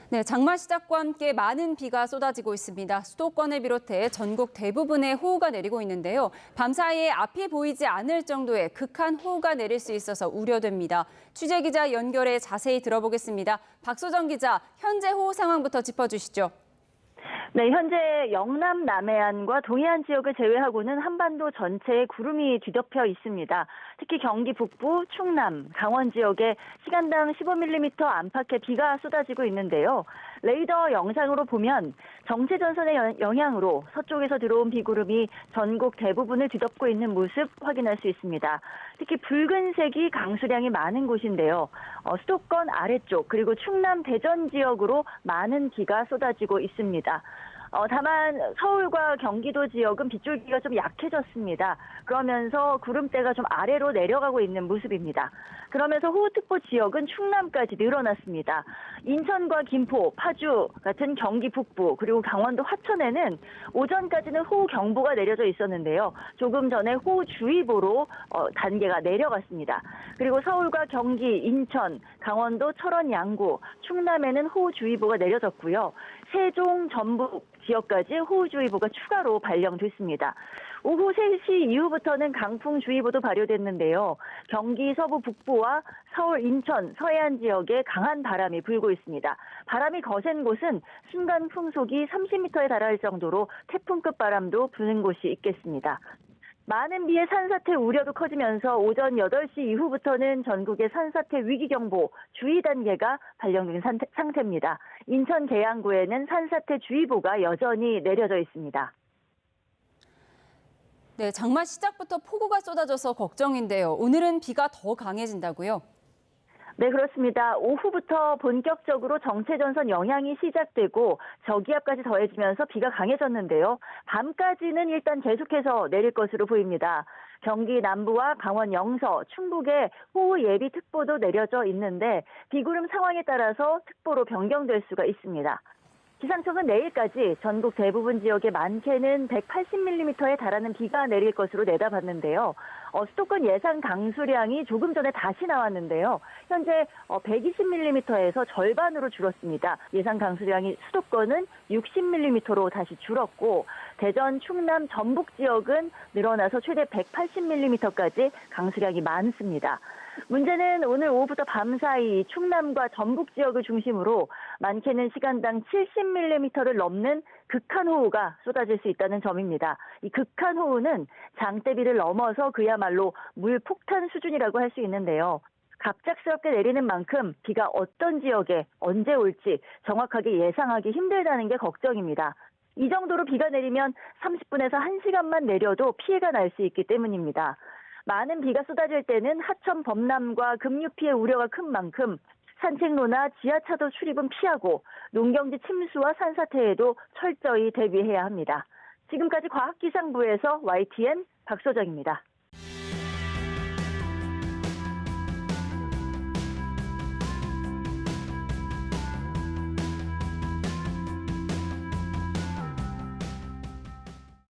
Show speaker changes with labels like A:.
A: 네, 장마 시작과 함께 많은 비가 쏟아지고 있습니다. 수도권을 비롯해 전국 대부분에 호우가 내리고 있는데요. 밤사이에 앞이 보이지 않을 정도의 극한 호우가 내릴 수 있어서 우려됩니다. 취재기자 연결해 자세히 들어보겠습니다. 박소정 기자, 현재 호우 상황부터 짚어주시죠.
B: 네, 현재 영남 남해안과 동해안 지역을 제외하고는 한반도 전체에 구름이 뒤덮여 있습니다. 특히 경기 북부, 충남, 강원 지역에 시간당 15mm 안팎의 비가 쏟아지고 있는데요. 레이더 영상으로 보면 정체전선의 영향으로 서쪽에서 들어온 비구름이 전국 대부분을 뒤덮고 있는 모습 확인할 수 있습니다. 특히 붉은색이 강수량이 많은 곳인데요. 수도권 아래쪽 그리고 충남 대전 지역으로 많은 비가 쏟아지고 있습니다. 다만 서울과 경기도 지역은 빗줄기가 좀 약해졌습니다. 그러면서 구름대가 좀 아래로 내려가고 있는 모습입니다. 그러면서 호우특보 지역은 충남까지 늘어났습니다. 인천과 김포, 파주 같은 경기 북부 그리고 강원도 화천에는 오전까지는 호우경보가 내려져 있었는데요. 조금 전에 호우주의보로 단계가 내려갔습니다. 그리고 서울과 경기, 인천, 강원도 철원, 양구, 충남에는 호우주의보가 내려졌고요. 세종, 전북 지역까지 호우주의보가 추가로 발령됐습니다. 오후 3시 이후부터는 강풍주의보도 발효됐는데요. 경기 서부 북부와 서울, 인천, 서해안 지역에 강한 바람이 불고 있습니다. 바람이 거센 곳은 순간 풍속이 30m에 달할 정도로 태풍급 바람도 부는 곳이 있겠습니다. 많은 비의 산사태 우려도 커지면서 오전 8시 이후부터는 전국에 산사태 위기경보 주의 단계가 발령된 상태입니다. 인천 계양구에는 산사태 주의보가 여전히 내려져 있습니다.
A: 네, 장마 시작부터 폭우가 쏟아져서 걱정인데요. 오늘은 비가 더 강해진다고요?
B: 네, 그렇습니다. 오후부터 본격적으로 정체전선 영향이 시작되고 저기압까지 더해지면서 비가 강해졌는데요. 밤까지는 일단 계속해서 내릴 것으로 보입니다. 경기 남부와 강원 영서, 충북에 호우 예비 특보도 내려져 있는데 비구름 상황에 따라서 특보로 변경될 수가 있습니다. 기상청은 내일까지 전국 대부분 지역에 많게는 180mm에 달하는 비가 내릴 것으로 내다봤는데요. 수도권 예상 강수량이 조금 전에 다시 나왔는데요. 현재 120mm에서 절반으로 줄었습니다. 예상 강수량이 수도권은 60mm로 다시 줄었고 대전, 충남, 전북 지역은 늘어나서 최대 180mm까지 강수량이 많습니다. 문제는 오늘 오후부터 밤 사이 충남과 전북 지역을 중심으로 많게는 시간당 70mm를 넘는 극한 호우가 쏟아질 수 있다는 점입니다. 이 극한 호우는 장대비를 넘어서 그야말로 물폭탄 수준이라고 할 수 있는데요. 갑작스럽게 내리는 만큼 비가 어떤 지역에 언제 올지 정확하게 예상하기 힘들다는 게 걱정입니다. 이 정도로 비가 내리면 30분에서 1시간만 내려도 피해가 날 수 있기 때문입니다. 많은 비가 쏟아질 때는 하천 범람과 급류 피해 우려가 큰 만큼 산책로나 지하차도 출입은 피하고 농경지 침수와 산사태에도 철저히 대비해야 합니다. 지금까지 과학기상부에서 YTN 박소정입니다.